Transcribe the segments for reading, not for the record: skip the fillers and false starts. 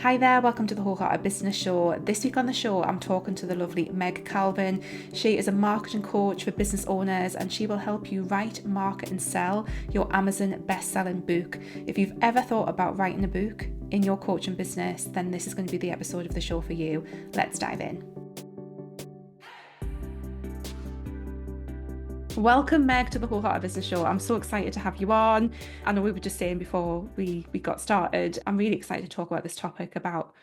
Hi there, welcome to the Wholehearted Business Show. This week on the show, I'm talking to the lovely Meg Calvin. She is a marketing coach for business owners and she will help you write, market, and sell your Amazon best-selling book. If you've ever thought about writing a book in your coaching business, then this is going to be the episode of the show for you. Let's dive in. Welcome, Meg, to the Wholehearted Business Show. I'm so excited to have you on. I know we were just saying before we got started, I'm really excited to talk about this topic about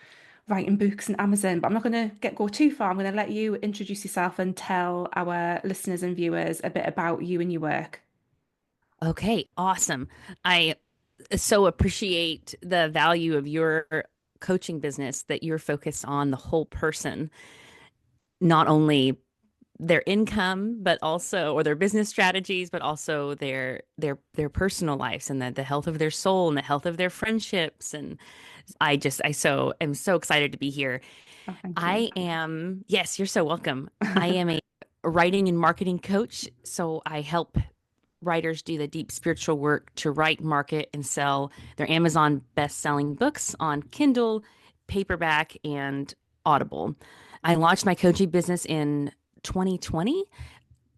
writing books and Amazon, but I'm not going to go too far. I'm going to let you introduce yourself and tell our listeners and viewers a bit about you and your work. Okay, awesome. I so appreciate the value of your coaching business that you're focused on the whole person, not only their income, but also or their business strategies, but also their personal lives and the health of their soul and the health of their friendships. And I am so excited to be here. Oh, thank you. I am, yes, you're so welcome. I am a writing and marketing coach, so I help writers do the deep spiritual work to write, market, and sell their Amazon best-selling books on Kindle, paperback, and Audible. I launched my coaching business in 2020,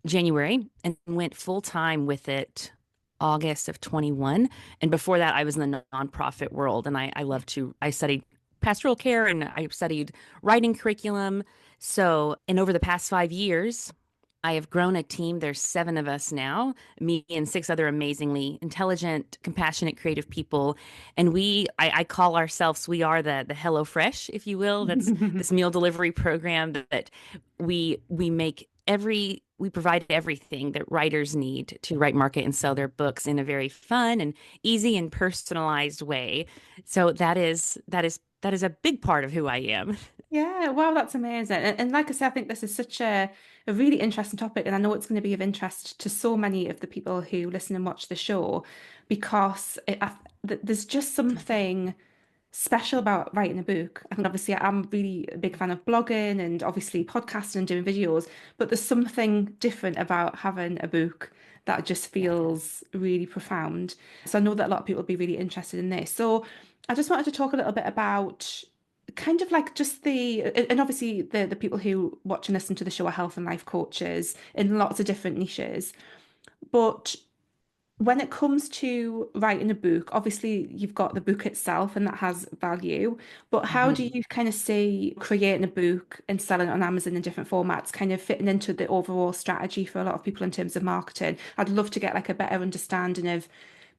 January, and went full time with it August of 21. And before that, I was in the nonprofit world, and I studied pastoral care and I studied writing curriculum. So, and over the past 5 years, I have grown a team. There's 7 of us now, me and 6 other amazingly intelligent, compassionate, creative people. And I call ourselves, we are the Hello Fresh, if you will. That's this meal delivery program that we provide everything that writers need to write, market, and sell their books in a very fun and easy and personalized way. So that is a big part of who I am. Yeah, wow, that's amazing. And like I said, I think this is such a really interesting topic, and I know it's going to be of interest to so many of the people who listen and watch the show because there's just something special about writing a book. I think obviously I'm really a big fan of blogging and obviously podcasting and doing videos, but there's something different about having a book that just feels really profound. So I know that a lot of people will be really interested in this. So I just wanted to talk a little bit about kind of like just and obviously the people who watch and listen to the show are health and life coaches in lots of different niches. But when it comes to writing a book, obviously you've got the book itself and that has value, but how do Mhm. you kind of see creating a book and selling it on Amazon in different formats kind of fitting into the overall strategy for a lot of people in terms of marketing? I'd love to get like a better understanding of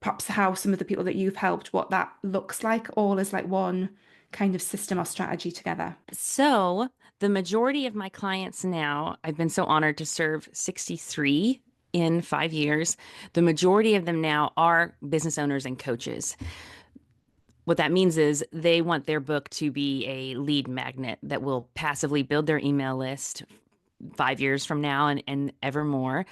perhaps how some of the people that you've helped, what that looks like, all as like one kind of system or strategy together. So, the majority of my clients now, I've been so honored to serve 63 in 5 years. The majority of them now are business owners and coaches. What that means is they want their book to be a lead magnet that will passively build their email list 5 years from now and ever more.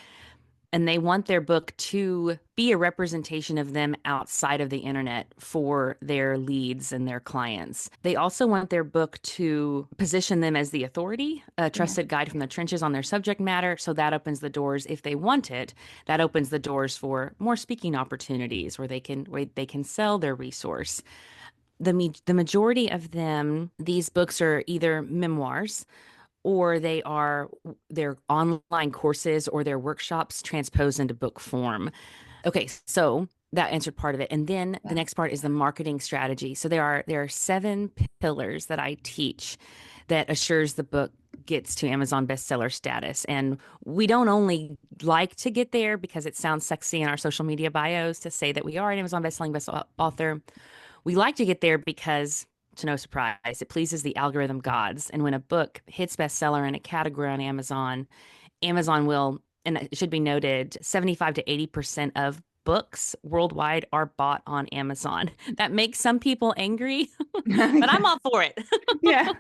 And they want their book to be a representation of them outside of the internet for their leads and their clients. They also want their book to position them as the authority, a Yeah. trusted guide from the trenches on their subject matter. So that opens the doors, if they want it, that opens the doors for more speaking opportunities where they can sell their resource. The majority of them, these books are either memoirs or they're online courses or their workshops transposed into book form. Okay, so that answered part of it. And then the Yeah. next part is the marketing strategy. So there are 7 pillars that I teach that assures the book gets to Amazon bestseller status. And we don't only like to get there because it sounds sexy in our social media bios to say that we are an Amazon bestselling best author. We like to get there because, to no surprise, it pleases the algorithm gods. And when a book hits bestseller in a category on Amazon, Amazon will, and it should be noted, 75 to 80% of books worldwide are bought on Amazon. That makes some people angry, but I'm all for it. Yeah.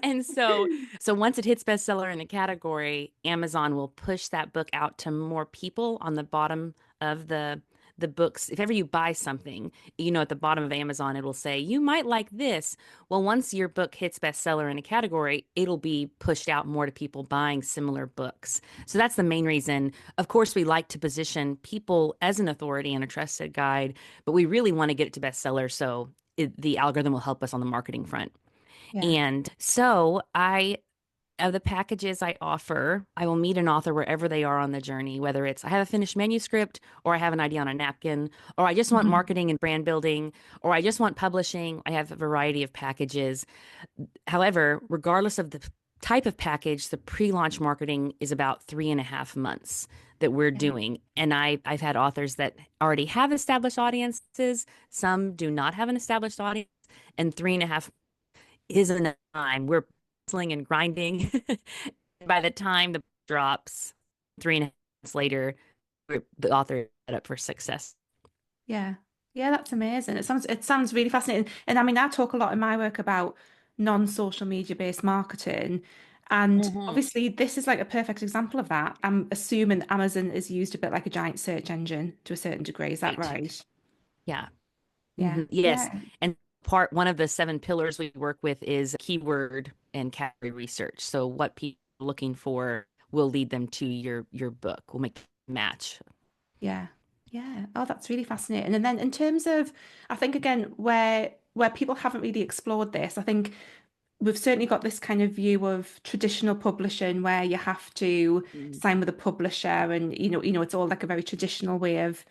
And so once it hits bestseller in a category, Amazon will push that book out to more people on the bottom of the the books, if ever you buy something, at the bottom of Amazon, it'll say, you might like this. Well, once your book hits bestseller in a category, it'll be pushed out more to people buying similar books. So that's the main reason. Of course, we like to position people as an authority and a trusted guide, but we really want to get it to bestseller so the algorithm will help us on the marketing front. Yeah. And so of the packages I offer, I will meet an author wherever they are on the journey, whether it's I have a finished manuscript, or I have an idea on a napkin, or I just want Mhm. marketing and brand building, or I just want publishing. I have a variety of packages. However, regardless of the type of package, the pre-launch marketing is about 3.5 months that we're Yeah. doing. And I've had authors that already have established audiences. Some do not have an established audience, and 3.5 isn't enough time. We're hustling and grinding. By the time the book drops, 3.5 months later, the author is set up for success. Yeah. Yeah, that's amazing. It sounds really fascinating. And I mean, I talk a lot in my work about non-social media based marketing. And Hmm. obviously this is like a perfect example of that. I'm assuming Amazon is used a bit like a giant search engine to a certain degree. Is that Right. right? Yeah. Yeah. Yes. Yeah. And one of the 7 pillars we work with is keyword and category research. So what people are looking for will lead them to your book. Will make match. Yeah. Yeah. Oh, that's really fascinating. And then in terms of, I think again, where people haven't really explored this, I think we've certainly got this kind of view of traditional publishing where you have to Mm. sign with a publisher and it's all like a very traditional way of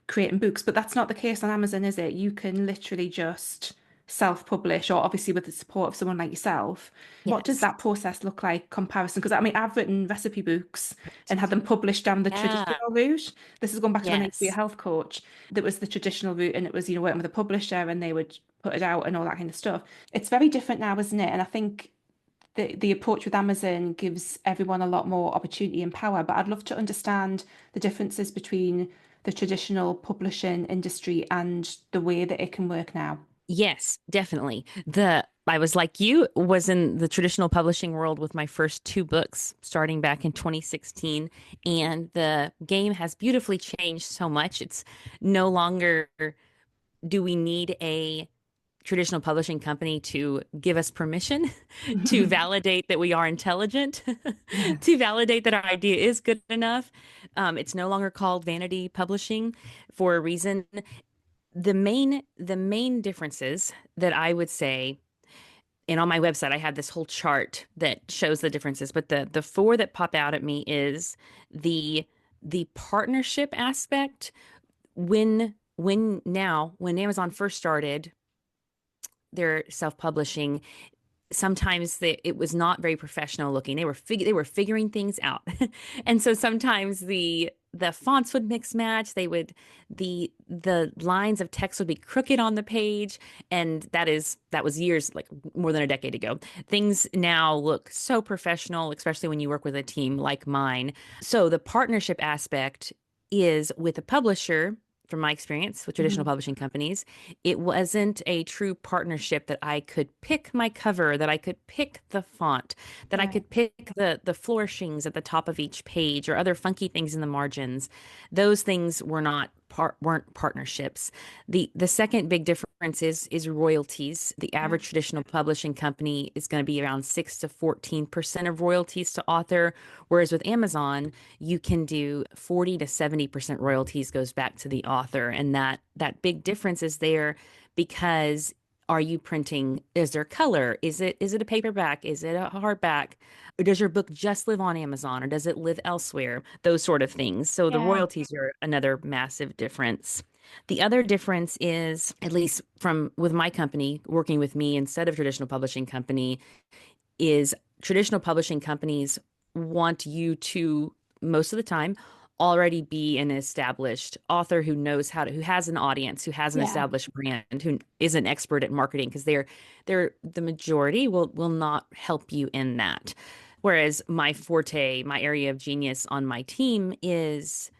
creating books, but that's not the case on Amazon, is it? You can literally just self-publish or obviously with the support of someone like yourself. What does Yes. that process look like comparison? Because I mean, I've written recipe books Right. and had them published down the Yeah. traditional route. This is going back to when I used to be a Yes. health coach. That was the traditional route and it was, working with a publisher and they would put it out and all that kind of stuff. It's very different now, isn't it? And I think the approach with Amazon gives everyone a lot more opportunity and power. But I'd love to understand the differences between the traditional publishing industry and the way that it can work now. Yes, definitely. I was like you, was in the traditional publishing world with my first 2 books starting back in 2016, and the game has beautifully changed so much. It's no longer do we need a traditional publishing company to give us permission to validate that we are intelligent, Yeah. to validate that our idea is good enough. It's no longer called vanity publishing for a reason. The main differences that I would say, and on my website I have this whole chart that shows the differences, but the 4 that pop out at me is the the partnership aspect. When Amazon first started their self-publishing, sometimes it was not very professional looking. They were figuring things out, and so sometimes the fonts would mix match. The lines of text would be crooked on the page, and that was years, like more than a decade ago. Things now look so professional, especially when you work with a team like mine. So the partnership aspect is with a publisher. From my experience with traditional Mhm. publishing companies, it wasn't a true partnership that I could pick my cover, that I could pick the font, that I Right. could pick the flourishings at the top of each page or other funky things in the margins. Those things weren't partnerships. The second big difference is royalties. The Yeah. average traditional publishing company is going to be around 6 to 14% of royalties to author, whereas with Amazon, you can do 40 to 70% royalties goes back to the author. And that big difference is there because are you printing? Is there color? Is it a paperback? Is it a hardback? Or does your book just live on Amazon or does it live elsewhere? Those sort of things. So the Yeah. royalties are another massive difference. The other difference is, at least from with my company working with me instead of traditional publishing company, is traditional publishing companies want you to, most of the time, already be an established author who knows who has an audience, who has an Yeah. established brand, who is an expert at marketing, because they're the majority will not help you in that. Whereas my forte, my area of genius on my team is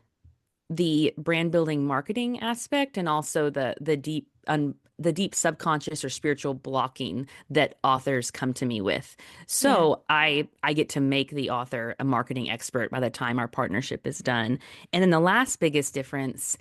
the brand building marketing aspect and also the deep subconscious or spiritual blocking that authors come to me with. Yeah. So I get to make the author a marketing expert by the time our partnership is done. And then the last biggest difference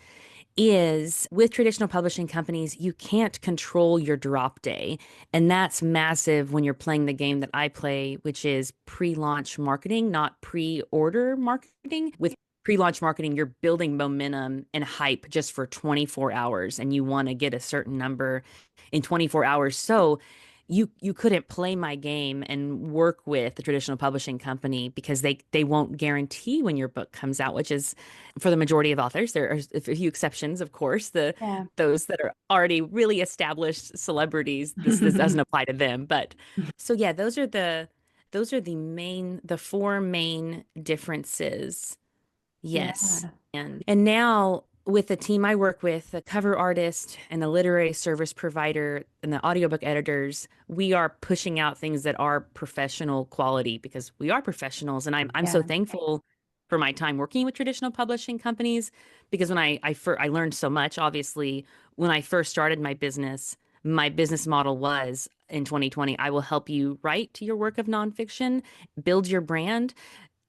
is with traditional publishing companies, you can't control your drop day. And that's massive when you're playing the game that I play, which is pre-launch marketing, not pre-order marketing. With pre-launch marketing, you're building momentum and hype just for 24 hours, and you want to get a certain number in 24 hours. So you couldn't play my game and work with the traditional publishing company because they won't guarantee when your book comes out, which is for the majority of authors. There are a few exceptions, of course, the Yeah. those that are already really established celebrities. This doesn't apply to them. But so yeah, those are the four main differences. Yes. Yeah. And now with the team I work with, the cover artist and the literary service provider and the audiobook editors, we are pushing out things that are professional quality because we are professionals. And I'm so Yeah. thankful for my time working with traditional publishing companies because when I learned so much, obviously, when I first started my business model was in 2020, I will help you write your work of nonfiction, build your brand,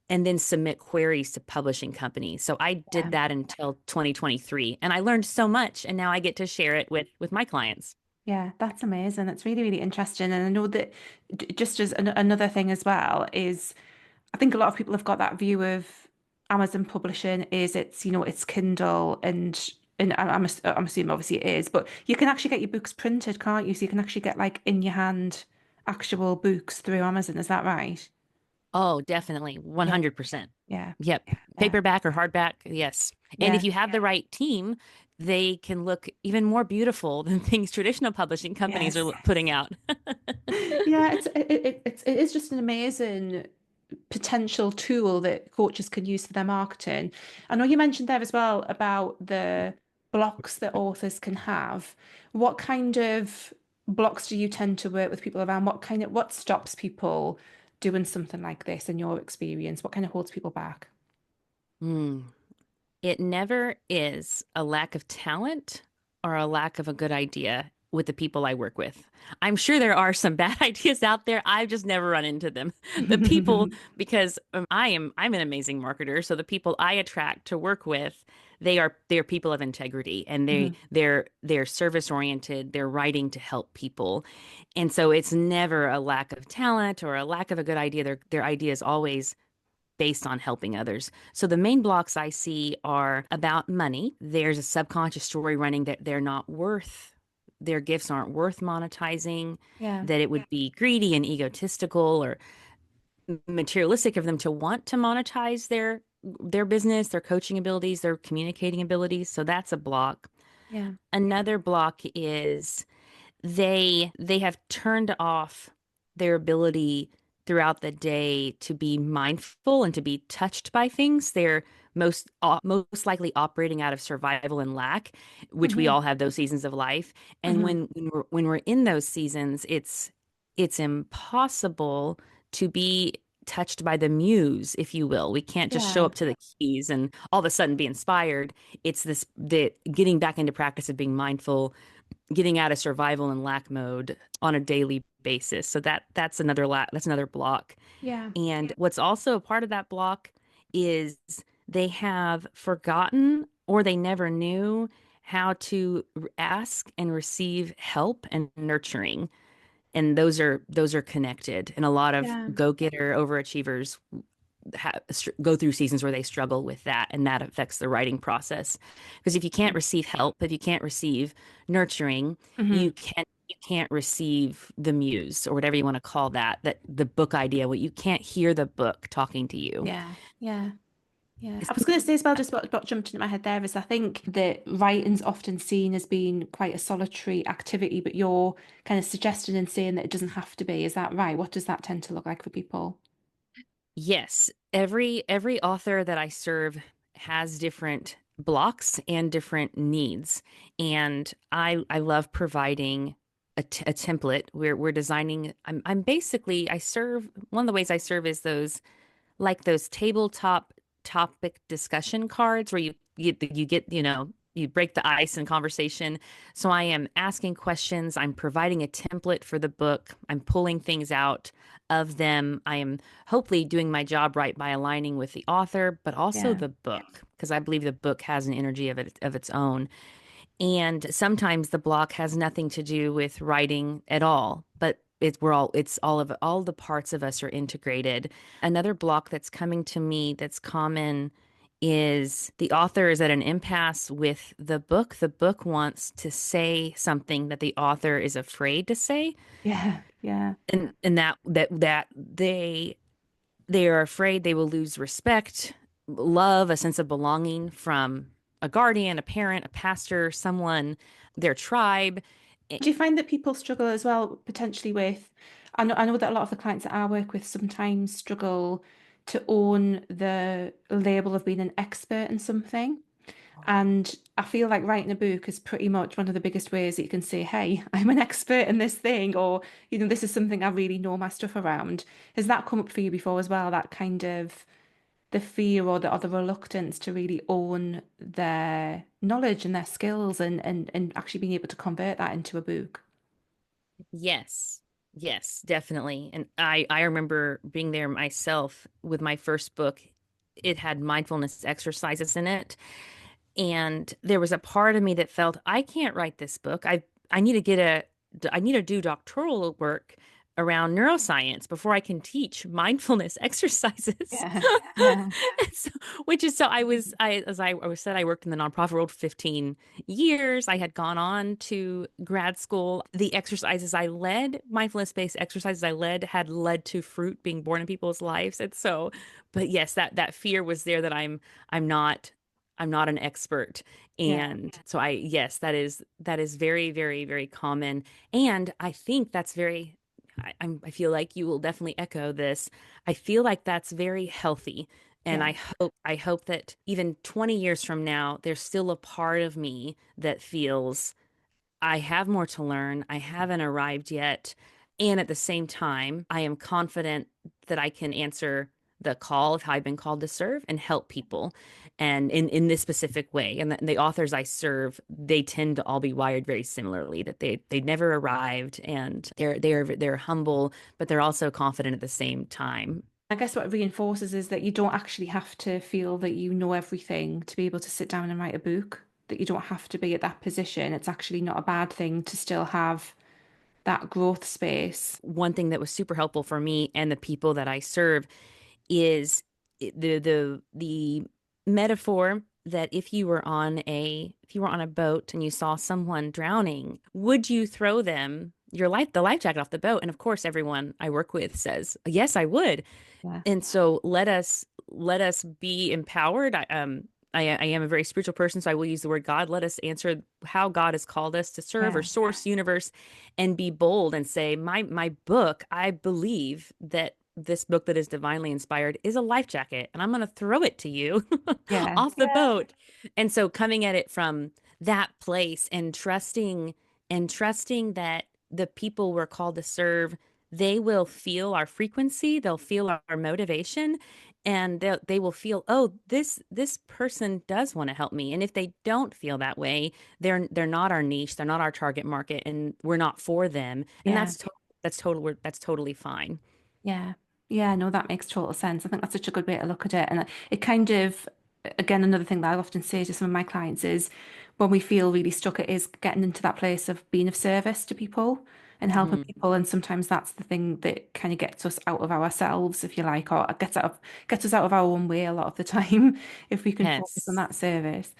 and then submit queries to publishing companies. So I Yeah. did that until 2023 and I learned so much and now I get to share it with my clients. Yeah, that's amazing. That's really, really interesting. And I know that just as another thing as well is I think a lot of people have got that view of Amazon publishing is it's Kindle and I'm assuming obviously it is, but you can actually get your books printed, can't you? So you can actually get like in your hand actual books through Amazon. Is that right? Oh, definitely. Yeah. 100%. Yeah. Yep. Yeah. Paperback or hardback. Yes. And if Yeah. you have the right team, they can look even more beautiful than things traditional publishing companies Yes. are putting out. Yeah, it is just an amazing potential tool that coaches can use for their marketing. I know you mentioned there as well about the blocks that authors can have. What kind of blocks do you tend to work with people around? What stops people doing something like this in your experience? What kind of holds people back? Hmm. It never is a lack of talent or a lack of a good idea with the people I work with. I'm sure there are some bad ideas out there. I've just never run into them. The people, because I'm an amazing marketer, so the people I attract to work with, they're people of integrity and Mhm. they're service oriented. They're writing to help people. And so it's never a lack of talent or a lack of a good idea. Their idea is always based on helping others. So the main blocks I see are about money. There's a subconscious story running that their gifts aren't worth monetizing, Yeah, that it would be greedy and egotistical or materialistic of them to want to monetize their business, their coaching abilities, their communicating abilities. So that's a block. yeah, Another block is they have turned off their ability throughout the day to be mindful and to be touched by things. They're most likely operating out of survival and lack, which we hmm all have those seasons of life. And hmm when we're in those seasons, it's impossible to be touched by the muse, if you will. We can't just show yeah, up to the keys and all of a sudden be inspired. It's this the getting back into practice of being mindful, getting out of survival and lack mode on a daily basis. So that's another block. yeah, And what's also a part of that block is they have forgotten or they never knew how to ask and receive help and nurturing. And those are connected. And a lot of yeah, go-getter overachievers go through seasons where they struggle with that, and that affects the writing process. Because if you can't receive help, if you can't receive nurturing, hmm you can't receive the muse or whatever you want to call that the book idea. What you can't hear the book talking to you. yeah, yeah. Yeah, I was going to say as well, just what jumped into my head there is I think that writing's often seen as being quite a solitary activity, but you're kind of suggesting and saying that it doesn't have to be. Is that right? What does that tend to look like for people? Yes, every author that I serve has different blocks and different needs, and I love providing a template. We're designing. I'm basically I serve one of the ways I serve is those tabletop topic discussion cards where you break the ice in conversation. So I am asking questions, I'm providing a template for the book, I'm pulling things out of them. I am hopefully doing my job right by aligning with the author, but also Yeah, the book. because I believe the book has an energy of its own. And sometimes the block has nothing to do with writing at all, but it's all the parts of us are integrated. Another block that's coming to me that's common is the author is at an impasse with the book. The book wants to say something that the author is afraid to say, Yeah, yeah, and that they are afraid they will lose respect, love, a sense of belonging from a guardian, a parent, a pastor, someone, their tribe. do you find that people struggle as well potentially with, I know that a lot of the clients that I work with sometimes struggle to own the label of being an expert in something. And I feel like writing a book is pretty much one of the biggest ways that you can say, hey, I'm an expert in this thing, or, this is something I really know my stuff around. Has that come up for you before as well? That kind of the fear or the reluctance to really own their knowledge and their skills and actually being able to convert that into a book. Yes. Yes, definitely. And I remember being there myself with my first book. It had mindfulness exercises in it. And there was a part of me that felt I can't write this book. I need to I need to do doctoral work around neuroscience before I can teach mindfulness exercises. Yeah, yeah, So, which is so as I was said, I worked in the nonprofit world 15 years. I had gone on to grad school. The exercises I led, mindfulness-based exercises I led, had led to fruit being born in people's lives. And so, but yes, that fear was there that I'm not an expert. yeah, And so yes, that is very, very, very common. And I think that's very, I feel like you will definitely echo this. I feel like that's very healthy. And yeah. I hope that even 20 years from now, there's still a part of me that feels I have more to learn. I haven't arrived yet. And at the same time, I am confident that I can answer the call of how I've been called to serve and help people and in this specific way. And the authors I serve, they tend to all be wired very similarly, that they never arrived and they're humble, but they're also confident at the same time. I guess what it reinforces is that you don't actually have to feel that you know everything to be able to sit down and write a book, that you don't have to be at that position. It's actually not a bad thing to still have that growth space. One thing that was super helpful for me and the people that I serve is the metaphor that if you were on a boat and you saw someone drowning, would you throw them the life jacket off the boat? And of course, everyone I work with says, yes, I would. Yeah. And so let us be empowered. I am a very spiritual person, so I will use the word God. Let us answer how God has called us to serve or Yeah. source universe and be bold and say, my book, I believe that this book that is divinely inspired is a life jacket, and I'm going to throw it to you Yeah. off the boat. And so coming at it from that place and trusting that the people we're called to serve, they will feel our frequency, they'll feel our motivation, and they will feel, oh, this person does want to help me. And if they don't feel that way, they're not our niche, they're not our target market, and we're not for them. And Yeah. that's totally fine. Yeah. Yeah, no, that makes total sense. I think that's such a good way to look at it. And it kind of, again, another thing that I often say to some of my clients is when we feel really stuck, it is getting into that place of being of service to people and helping Mhm. people. And sometimes that's the thing that kind of gets us out of ourselves, if you like, or gets us out of our own way a lot of the time if we can focus on Yes. that service.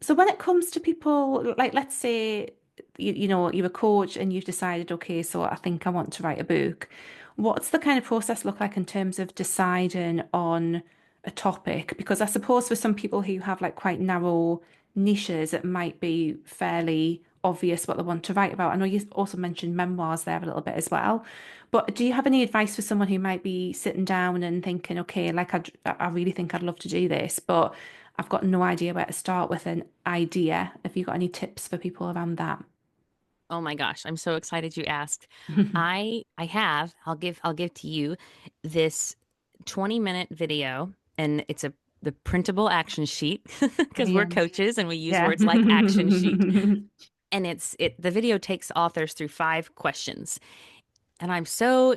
So when it comes to people, like let's say you're a coach and you've decided, okay, so I think I want to write a book. What's the kind of process look like in terms of deciding on a topic? Because I suppose for some people who have like quite narrow niches, it might be fairly obvious what they want to write about. I know you also mentioned memoirs there a little bit as well. But do you have any advice for someone who might be sitting down and thinking, okay, like I really think I'd love to do this, but I've got no idea where to start with an idea. Have you got any tips for people around that? Oh my gosh, I'm so excited you asked. I have, I'll give to you this 20-minute video, and it's a the printable action sheet because we're Brilliant. coaches and we use Yeah. words like action sheet. And the video takes authors through 5 questions. And I'm so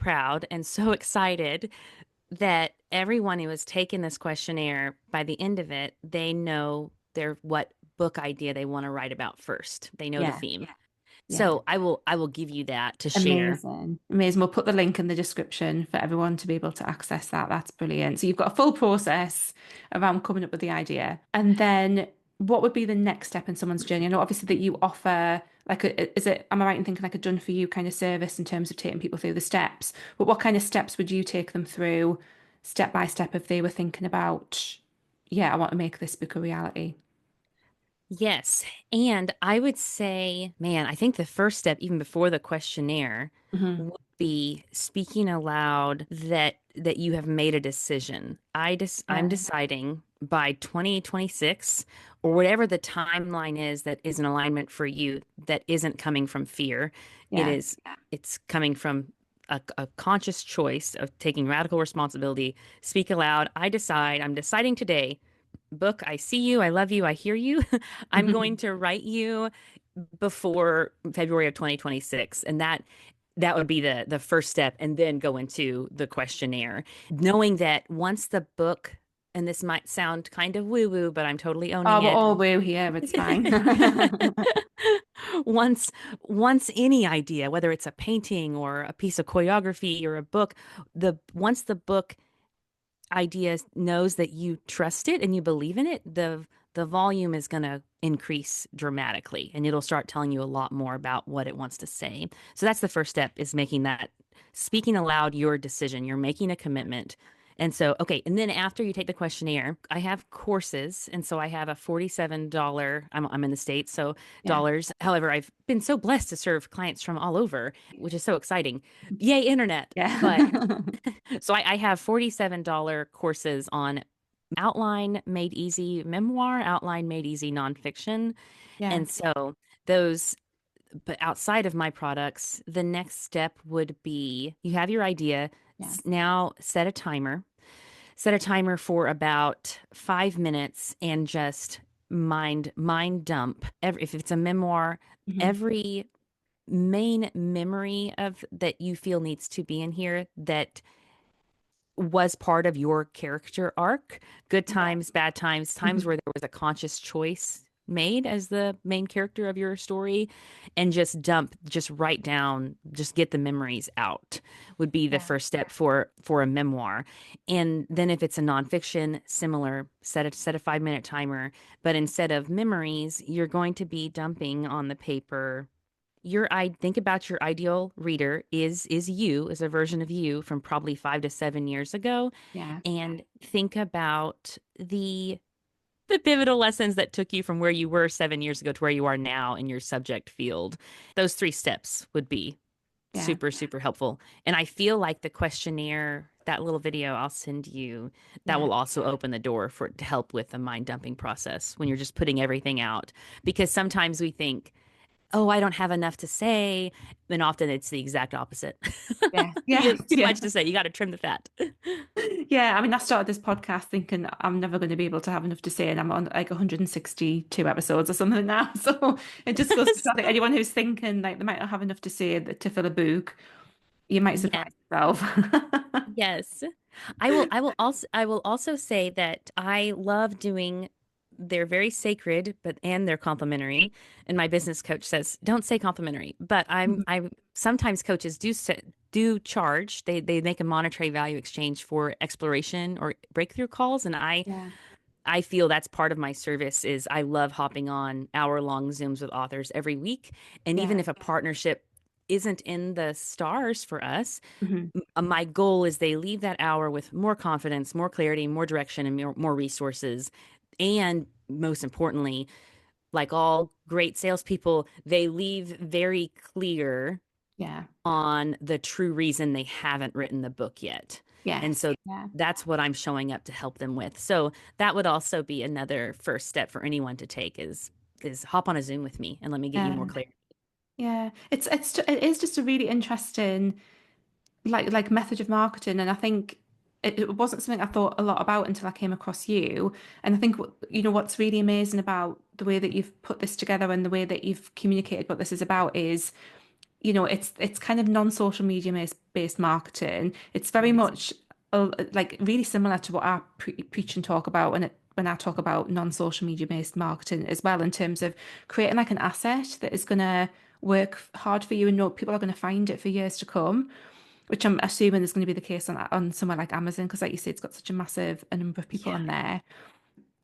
proud and so excited that everyone who has taken this questionnaire, by the end of it, they know their what book idea they want to write about first. They know the Yeah, theme. yeah. So I will give you that to share. Amazing. Amazing. We'll put the link in the description for everyone to be able to access that. That's brilliant. So you've got a full process around coming up with the idea. And then what would be the next step in someone's journey? I know obviously that you offer like is it, am I right in thinking like a done for you kind of service in terms of taking people through the steps? But what kind of steps would you take them through step by step if they were thinking about, yeah, I want to make this book a reality? Yes. And I would say, man, I think the first step, even before the questionnaire, Hmm. would be speaking aloud that you have made a decision. I'm Yeah. deciding by 2026 or whatever the timeline is that is an alignment for you that isn't coming from fear. It Yeah. is, it's coming from a conscious choice of taking radical responsibility. Speak aloud. I'm deciding today book, I see you, I love you, I hear you. I'm going to write you before February of 2026. And that would be the first step and then go into the questionnaire. Knowing that once the book, and this might sound kind of woo-woo, but I'm totally Oh, owning we're it. all woo here. It's fine. once once any idea, whether it's a painting or a piece of choreography or a book, the once the book idea knows that you trust it and you believe in it, the volume is going to increase dramatically and it'll start telling you a lot more about what it wants to say. So that's the first step is making that speaking aloud your decision. You're making a commitment. And so, okay, and then after you take the questionnaire, I have courses. And so I have a $47, I'm in the States, so Yeah. dollars. However, I've been so blessed to serve clients from all over, which is so exciting. Yay, internet. But Yeah. so I have $47 courses on outline made easy memoir, outline made easy nonfiction. Yeah. And so those, but outside of my products, the next step would be you have your idea. Yeah. Now set a timer for about 5 minutes and just mind dump. If it's a memoir, Hmm. every main memory of that you feel needs to be in here that was part of your character arc, good Yeah. times, bad times, times Hmm. where there was a conscious choice made as the main character of your story, and just write down, just get the memories out would be the Yeah. first step for a memoir. And then if it's a nonfiction, similar, set a 5 minute timer, but instead of memories, you're going to be dumping on the paper your I think about your ideal reader is you, is a version of you from probably 5 to 7 years ago, Yeah. and think about the pivotal lessons that took you from where you were 7 years ago to where you are now in your subject field. Those three steps would be Yeah. super helpful. And I feel like the questionnaire, that little video I'll send you, that Yeah. will also open the door for to help with the mind dumping process when you're just putting everything out. Because sometimes we think, oh, I don't have enough to say. And often it's the exact opposite. Yeah. You Yeah. have too Yeah. much to say. You got to trim the fat. Yeah. I mean, I started this podcast thinking I'm never going to be able to have enough to say, and I'm on like 162 episodes or something now. So it just goes to show that So, anyone who's thinking like they might not have enough to say to fill a book, you might yes, surprise yourself. yes. I will also say that I love doing they're very sacred, but and they're complimentary. And my business coach says, don't say complimentary. But I sometimes coaches do charge. They make a monetary value exchange for exploration or breakthrough calls. And Yeah. I feel that's part of my service is I love hopping on hour-long Zooms with authors every week. And Yeah. even if a partnership isn't in the stars for us, Hmm. my goal is they leave that hour with more confidence, more clarity, more direction, and more resources. And most importantly, like all great salespeople, they leave very clear Yeah. on the true reason they haven't written the book yet. And Yes. so Yeah. that's what I'm showing up to help them with. So that would also be another first step for anyone to take is hop on a Zoom with me and let me get you more Yeah. clarity. Yeah. It is just a really interesting like method of marketing, and I think it wasn't something I thought a lot about until I came across you. And I think you know what's really amazing about the way that you've put this together and the way that you've communicated what this is about is, you know, it's kind of non-social media based marketing. It's very Yes. much like really similar to what I preach and talk about when I talk about non-social media based marketing as well, in terms of creating like an asset that is going to work hard for you and know people are going to find it for years to come, which I'm assuming is going to be the case on somewhere like Amazon, because like you say, it's got such a massive a number of people Yeah. on there.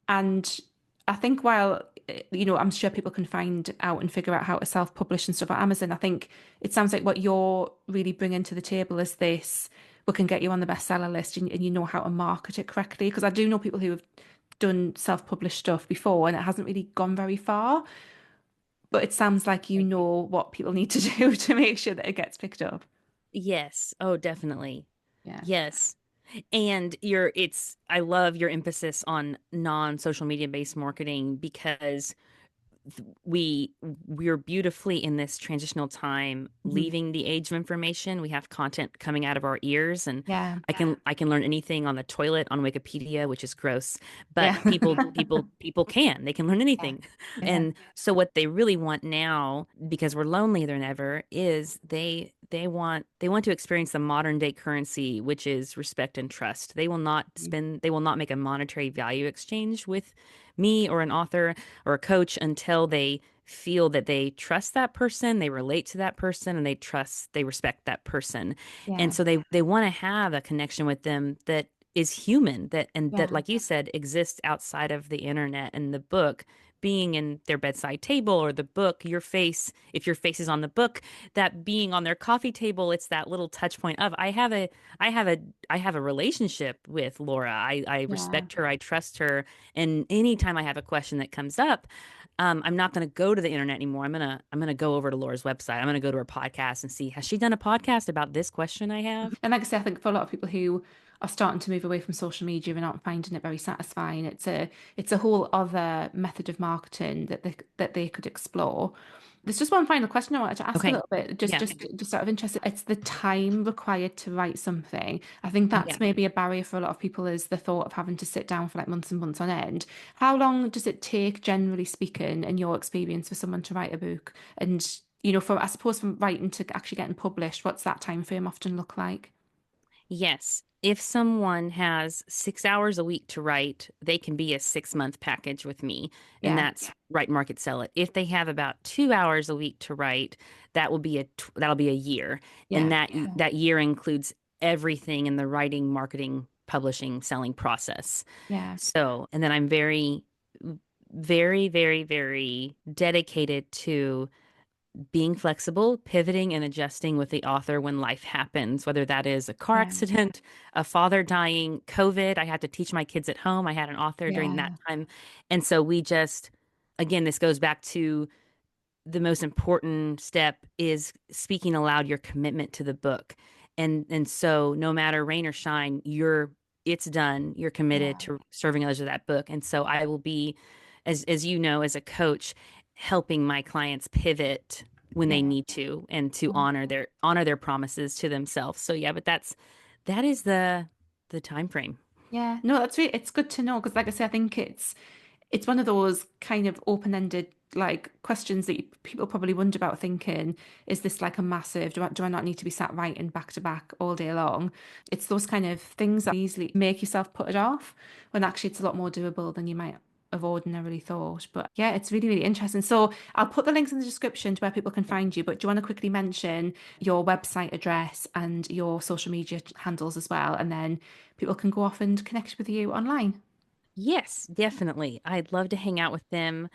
And I think while, I'm sure people can find out and figure out how to self-publish and stuff at Amazon, I think it sounds like what you're really bringing to the table is this, we can get you on the bestseller list and you know how to market it correctly. Because I do know people who have done self-published stuff before and it hasn't really gone very far. But it sounds like you know what people need to do to make sure that it gets picked up. Yes. Oh, definitely. Yeah. Yes. And I love your emphasis on non-social media based marketing because we we're beautifully in this transitional time, Mhm. leaving the age of information. We have content coming out of our ears, and Yeah. I can learn anything on the toilet on Wikipedia, which is gross, but Yeah. people can, they can learn Yeah. anything. Yeah. And so what they really want now, because we're lonelier than ever, is they want to experience the modern day currency, which is respect and trust. They will not make a monetary value exchange with me or an author or a coach until they feel that they trust that person, they relate to that person, and they respect that person. And Yeah. so they want to have a connection with them that is human, that, Yeah. like you said, exists outside of the internet and the book being in their bedside table, or the book, your face, if your face is on the book, that being on their coffee table, it's that little touch point of I have a I have a relationship with Laura. I Yeah. respect her, I trust her, and anytime I have a question that comes up, I'm not going to go to the internet anymore. I'm gonna go over to Laura's website. I'm gonna go to her podcast and see, has she done a podcast about this question I have? And like I say, I think for a lot of people who are starting to move away from social media and aren't finding it very satisfying, it's a whole other method of marketing that they could explore. There's just one final question I wanted to ask a Okay. little bit, just Yeah. just out of interest. It's the time required to write something. I think Yeah. that's maybe a barrier for a lot of people, is the thought of having to sit down for like months and months on end. How long does it take, generally speaking, in your experience, for someone to write a book? And from I suppose from writing to actually getting published, what's that time frame often look like? Yes. If someone has 6 hours a week to write, they can be a 6 month package with me, and Yeah, that's write, market, sell it. If they have about 2 hours a week to write, that'll be a year, and yeah, that year includes everything in the writing, marketing, publishing, selling process. yeah, So, and then I'm very, very, very, very dedicated to being flexible, pivoting and adjusting with the author when life happens, whether that is a car yeah, accident, a father dying, COVID. I had to teach my kids at home. I had an author during that yeah, time. And so again, this goes back to the most important step is speaking aloud your commitment to the book. And so no matter rain or shine, it's done. You're committed yeah, to serving others with that book. And so I will be, as you know, as a coach, helping my clients pivot when they yeah, need to, and to yeah. honor their promises to themselves. So yeah, but that is the time frame. Yeah. No, it's good to know, because like I say, I think it's one of those kind of open-ended like questions that people probably wonder about, thinking, is this like a massive, do I not need to be sat writing back to back all day long? It's those kind of things that easily make yourself put it off, when actually it's a lot more doable than you might have ordinarily thought. But yeah, it's really, really interesting. So I'll put the links in the description to where people can find you. But do you want to quickly mention your website address and your social media handles as well? And then people can go off and connect with you online. Yes, definitely. I'd love to hang out with them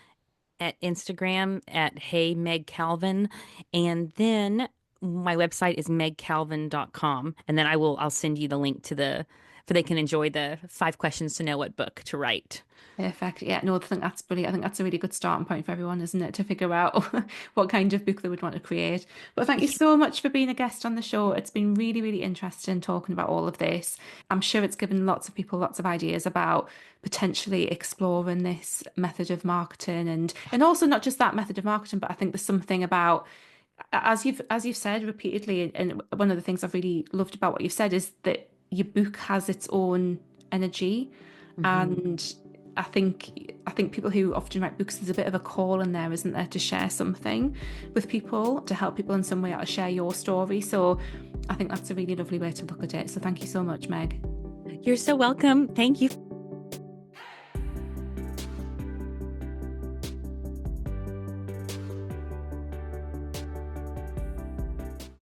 at Instagram at Hey Meg Calvin. And then my website is megcalvin.com. And then I'll send you the link for they can enjoy the 5 questions to know what book to write. Perfect. Yeah, no, I think that's brilliant. I think that's a really good starting point for everyone, isn't it? To figure out what kind of book they would want to create. But thank you so much for being a guest on the show. It's been really, really interesting talking about all of this. I'm sure it's given lots of people lots of ideas about potentially exploring this method of marketing, and also not just that method of marketing, but I think there's something about, as you've said repeatedly, and one of the things I've really loved about what you've said is that your book has its own energy. Hmm. And I think people who often write books, there's a bit of a call in there, isn't there, to share something with people, to help people in some way, or to share your story. So I think that's a really lovely way to look at it. So thank you so much, Meg. You're so welcome. Thank you.